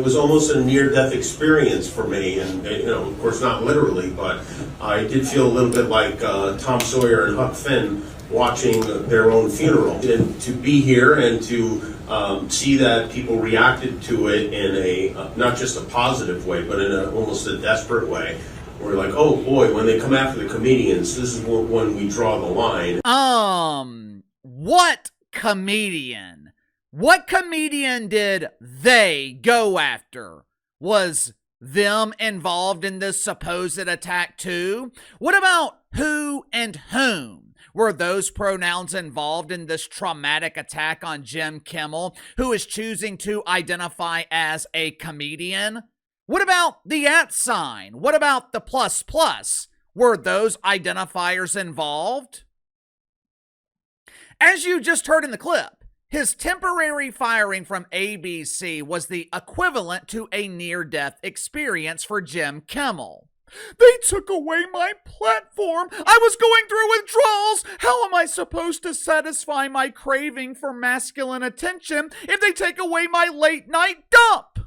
was almost a near-death experience for me, and of course not literally, but I did feel a little bit like Tom Sawyer and Huck Finn watching their own funeral. And to be here and to see that people reacted to it in a not just a positive way, but in almost a desperate way. We're like, oh boy, when they come after the comedians, this is when we draw the line. What comedian? What comedian did they go after? Was them involved in this supposed attack too? What about who and whom? Were those pronouns involved in this traumatic attack on Jim Kimmel, who is choosing to identify as a comedian? What about the @ sign? What about the ++? Were those identifiers involved? As you just heard in the clip, his temporary firing from ABC was the equivalent to a near-death experience for Jim Kimmel. They took away my platform. I was going through withdrawals. How am I supposed to satisfy my craving for masculine attention if they take away my late-night dump?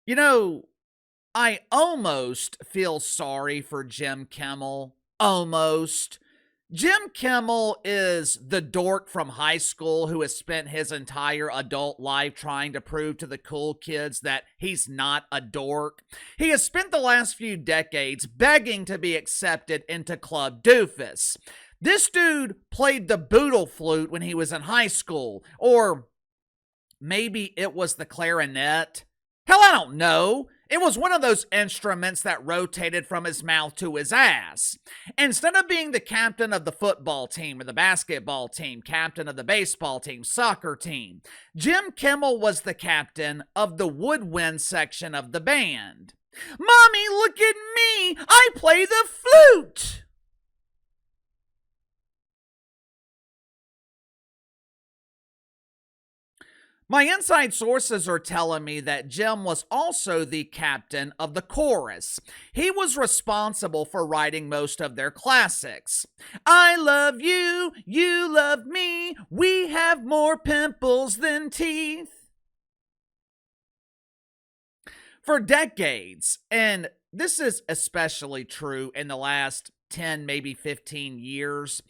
You know, I almost feel sorry for Jim Kimmel. Almost. Jim Kimmel is the dork from high school who has spent his entire adult life trying to prove to the cool kids that he's not a dork. He has spent the last few decades begging to be accepted into Club Doofus. This dude played the boodle flute when he was in high school, or maybe it was the clarinet. Hell, I don't know. It was one of those instruments that rotated from his mouth to his ass. Instead of being the captain of the football team or the basketball team, captain of the baseball team, soccer team, Jim Kimmel was the captain of the woodwind section of the band. Mommy, look at me! I play the flute! My inside sources are telling me that Jim was also the captain of the chorus. He was responsible for writing most of their classics. I love you, you love me, we have more pimples than teeth. For decades, and this is especially true in the last 10, maybe 15 years,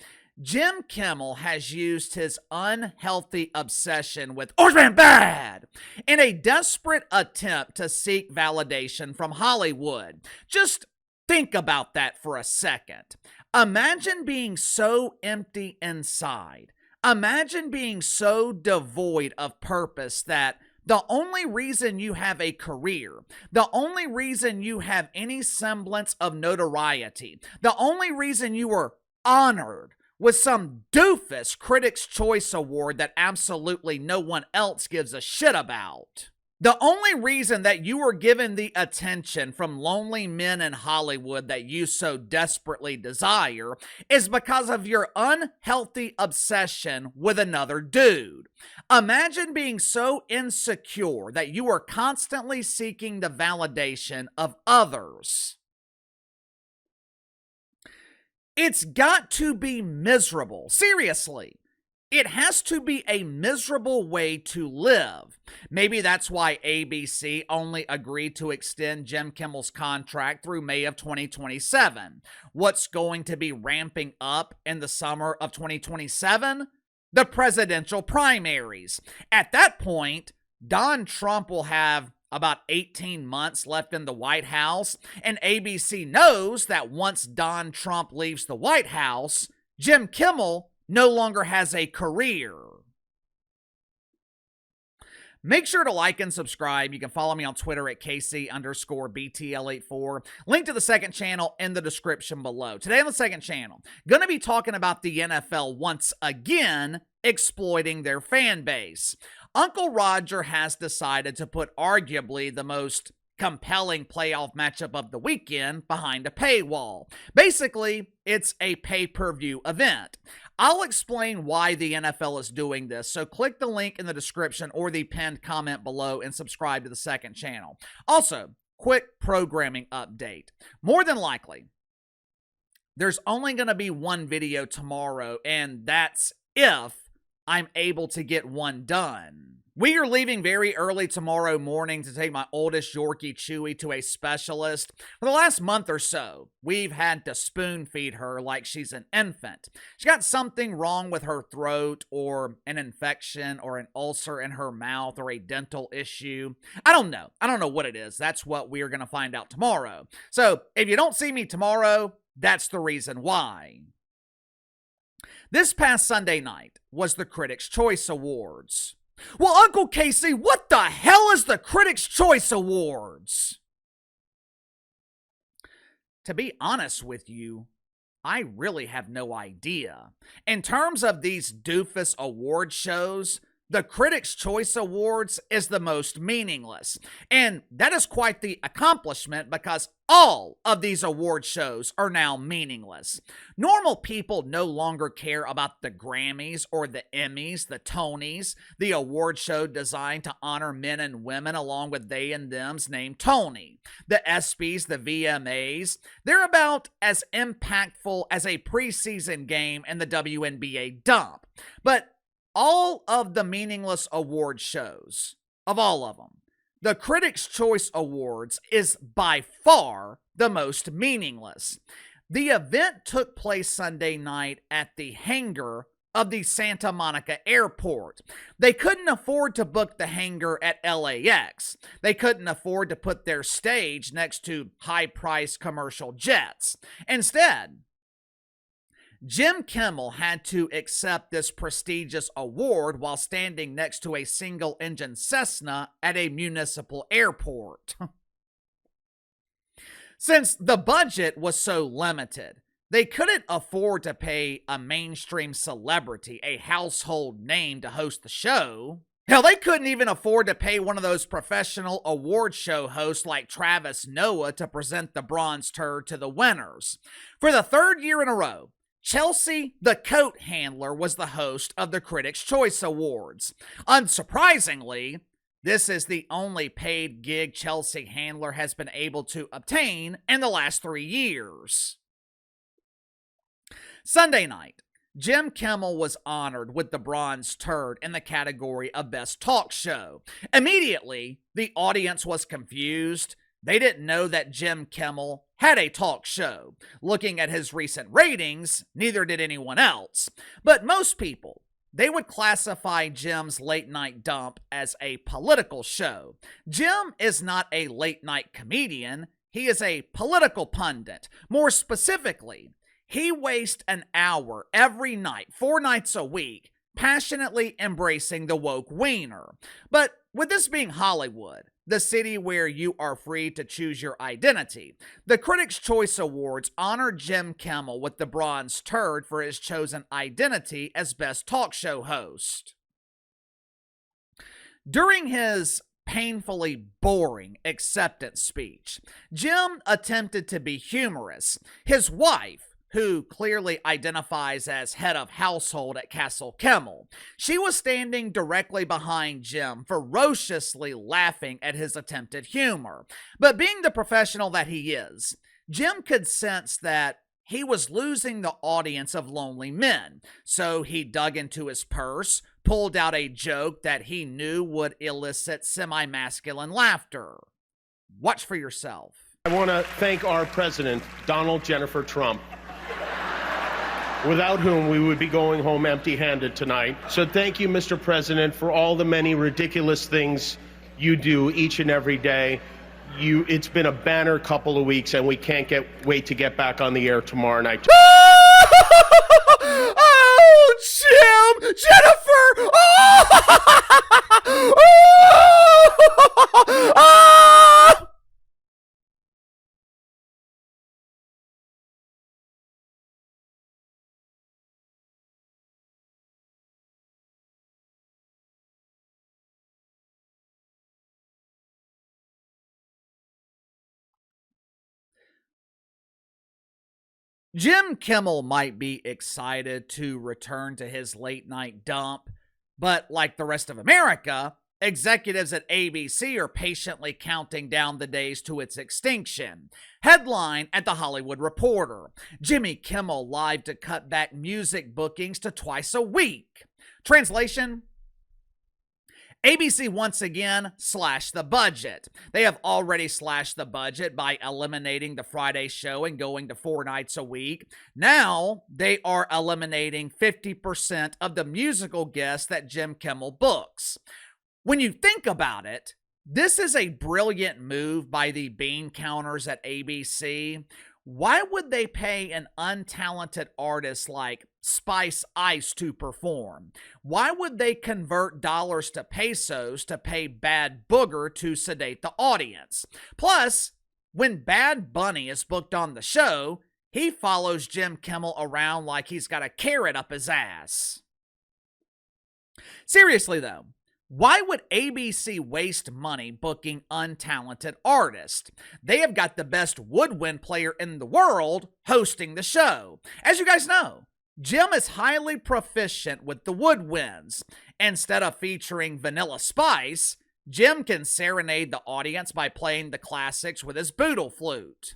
Jim Kimmel has used his unhealthy obsession with Orange Man Bad in a desperate attempt to seek validation from Hollywood. Just think about that for a second. Imagine being so empty inside. Imagine being so devoid of purpose that the only reason you have a career, the only reason you have any semblance of notoriety, the only reason you were honored with some doofus Critics' Choice Award that absolutely no one else gives a shit about. The only reason that you were given the attention from lonely men in Hollywood that you so desperately desire is because of your unhealthy obsession with another dude. Imagine being so insecure that you are constantly seeking the validation of others. It's got to be miserable. Seriously. It has to be a miserable way to live. Maybe that's why ABC only agreed to extend Jim Kimmel's contract through May of 2027. What's going to be ramping up in the summer of 2027? The presidential primaries. At that point, Donald Trump will have about 18 months left in the White House, and ABC knows that once Donald Trump leaves the White House, Jim Kimmel no longer has a career. Make sure to like and subscribe. You can follow me on Twitter at KC_BTL84. Link to the second channel in the description below. Today on the second channel, going to be talking about the NFL once again exploiting their fan base. Uncle Roger has decided to put arguably the most compelling playoff matchup of the weekend behind a paywall. Basically, it's a pay-per-view event. I'll explain why the NFL is doing this, so click the link in the description or the pinned comment below and subscribe to the second channel. Also, quick programming update. More than likely, there's only going to be one video tomorrow, and that's if I'm able to get one done. We are leaving very early tomorrow morning to take my oldest Yorkie, Chewy, to a specialist. For the last month or so, we've had to spoon feed her like she's an infant. She got something wrong with her throat, or an infection, or an ulcer in her mouth, or a dental issue. I don't know. I don't know what it is. That's what we're going to find out tomorrow. So if you don't see me tomorrow, that's the reason why. This past Sunday night was the Critics' Choice Awards. Well, Uncle Casey, what the hell is the Critics' Choice Awards? To be honest with you, I really have no idea. In terms of these doofus award shows, the Critics' Choice Awards is the most meaningless. And that is quite the accomplishment because all of these award shows are now meaningless. Normal people no longer care about the Grammys or the Emmys, the Tonys, the award show designed to honor men and women along with they and them's named Tony. The ESPYs, the VMAs, they're about as impactful as a preseason game in the WNBA dump. But all of the meaningless award shows, of all of them, the Critics' Choice Awards is by far the most meaningless. The event took place Sunday night at the hangar of the Santa Monica Airport. They couldn't afford to book the hangar at LAX. They couldn't afford to put their stage next to high-priced commercial jets. Instead, Jim Kimmel had to accept this prestigious award while standing next to a single-engine Cessna at a municipal airport. Since the budget was so limited, they couldn't afford to pay a mainstream celebrity, a household name, to host the show. Hell, they couldn't even afford to pay one of those professional award show hosts like Travis Noah to present the bronze turd to the winners. For the third year in a row, Chelsea, the coat handler, was the host of the Critics' Choice Awards. Unsurprisingly, this is the only paid gig Chelsea Handler has been able to obtain in the last 3 years. Sunday night, Jim Kimmel was honored with the Bronze Turd in the category of Best Talk Show. Immediately, the audience was confused. They didn't know that Jim Kimmel had a talk show. Looking at his recent ratings, neither did anyone else. But most people, they would classify Jim's late night dump as a political show. Jim is not a late night comedian. He is a political pundit. More specifically, he wastes an hour every night, 4 nights a week, passionately embracing the woke wiener. But with this being Hollywood, the city where you are free to choose your identity, the Critics' Choice Awards honored Jim Kimmel with the Bronze Turd for his chosen identity as Best Talk Show host. During his painfully boring acceptance speech, Jim attempted to be humorous. His wife, who clearly identifies as head of household at Castle Kimmel, she was standing directly behind Jim, ferociously laughing at his attempted humor. But being the professional that he is, Jim could sense that he was losing the audience of lonely men, so he dug into his purse, pulled out a joke that he knew would elicit semi-masculine laughter. Watch for yourself. I want to thank our president, Donald Jennifer Trump, without whom we would be going home empty-handed tonight. So thank you, Mr. President, for all the many ridiculous things you do each and every day. It's been a banner couple of weeks, and we can't wait to get back on the air tomorrow night. Oh, Jim! Jennifer! Oh! Jim Kimmel might be excited to return to his late night dump, but like the rest of America, executives at ABC are patiently counting down the days to its extinction. Headline at The Hollywood Reporter: Jimmy Kimmel live to cut back music bookings to twice a week. Translation: ABC once again slashed the budget. They have already slashed the budget by eliminating the Friday show and going to 4 nights a week. Now they are eliminating 50% of the musical guests that Jim Kimmel books. When you think about it, this is a brilliant move by the bean counters at ABC. Why would they pay an untalented artist like Spice Ice to perform? Why would they convert dollars to pesos to pay Bad Booger to sedate the audience? Plus, when Bad Bunny is booked on the show, he follows Jim Kimmel around like he's got a carrot up his ass. Seriously though, why would ABC waste money booking untalented artists? They have got the best woodwind player in the world hosting the show. As you guys know, Jim is highly proficient with the woodwinds. Instead of featuring Vanilla Spice, Jim can serenade the audience by playing the classics with his boodle flute.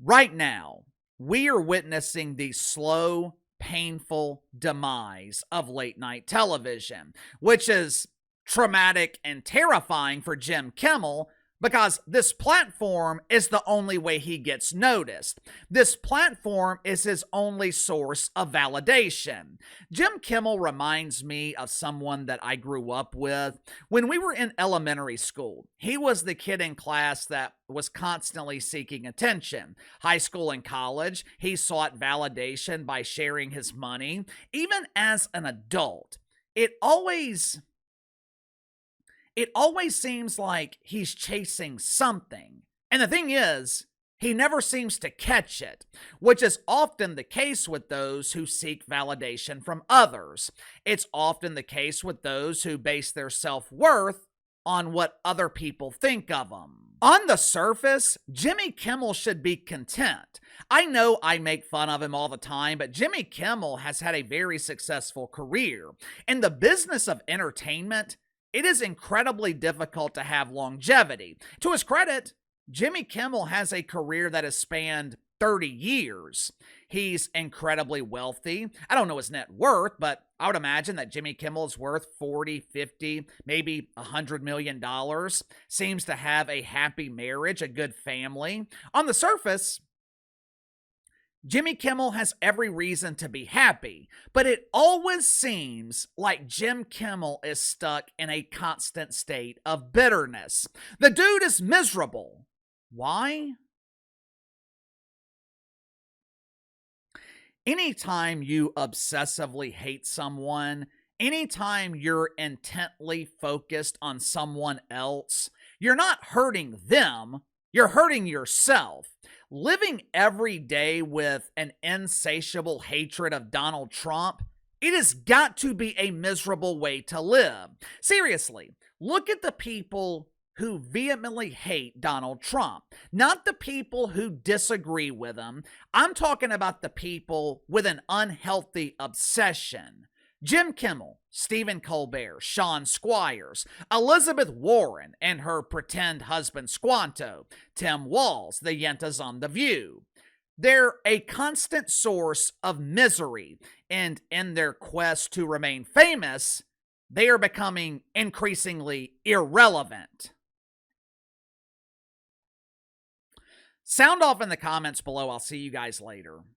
Right now, we are witnessing the slow, painful demise of late night television, which is traumatic and terrifying for Jim Kimmel because this platform is the only way he gets noticed. This platform is his only source of validation. Jim Kimmel reminds me of someone that I grew up with. When we were in elementary school, he was the kid in class that was constantly seeking attention. High school and college, he sought validation by sharing his money. Even as an adult, it always seems like he's chasing something. And the thing is, he never seems to catch it, which is often the case with those who seek validation from others. It's often the case with those who base their self-worth on what other people think of them. On the surface, Jimmy Kimmel should be content. I know I make fun of him all the time, but Jimmy Kimmel has had a very successful career. In the business of entertainment, it is incredibly difficult to have longevity. To his credit, Jimmy Kimmel has a career that has spanned 30 years. He's incredibly wealthy. I don't know his net worth, but I would imagine that Jimmy Kimmel is worth 40, 50, maybe $100 million. Seems to have a happy marriage, a good family. On the surface, Jimmy Kimmel has every reason to be happy, but it always seems like Jim Kimmel is stuck in a constant state of bitterness. The dude is miserable. Why? Anytime you obsessively hate someone, anytime you're intently focused on someone else, you're not hurting them, you're hurting yourself. Living every day with an insatiable hatred of Donald Trump, it has got to be a miserable way to live. Seriously, look at the people who vehemently hate Donald Trump, not the people who disagree with him. I'm talking about the people with an unhealthy obsession. Jim Kimmel, Stephen Colbert, Sean Squires, Elizabeth Warren and her pretend husband Squanto, Tim Walz, the Yentas on The View. They're a constant source of misery, and in their quest to remain famous, they are becoming increasingly irrelevant. Sound off in the comments below. I'll see you guys later.